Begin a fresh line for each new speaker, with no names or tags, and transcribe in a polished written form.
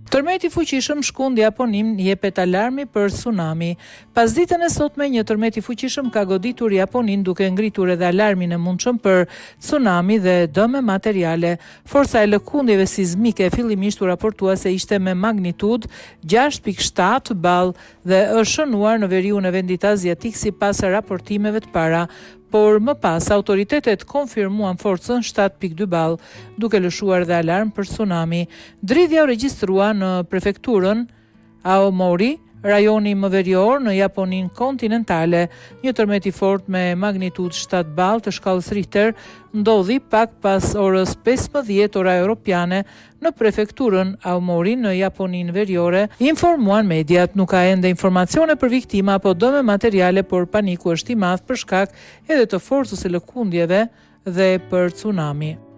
Tërmeti fuqishëm shkund Japonin jepet alarmi për tsunami. Pas ditën e sotme, një tërmeti fuqishëm ka goditur Japonin duke ngritur edhe alarmin e mundshëm për tsunami dhe dëme materiale. Forca e lëkundjeve sismike fillimisht u raportua se ishte me magnitud 6.7 ball dhe është shënuar në veriun e vendit aziatik sipas raportimeve të para. Por më pas, autoritetet konfirmuan forcën 7.2 ball, duke lëshuar dhe alarm për tsunami. Dridhja u regjistrua në prefekturën Aomori, rajoni më verior në Japoninë kontinentale. Një tërmet i fortë me magnitud 7 ball të shkallës Richter ndodhi pak pas orës 15 ora europiane në prefekturën Aomori në Japoninë veriore, informuan mediat. Nuk ka ende informacione për viktima apo dëme materiale, por paniku është i madh për shkak edhe të forcës së lëkundjeve dhe për tsunami.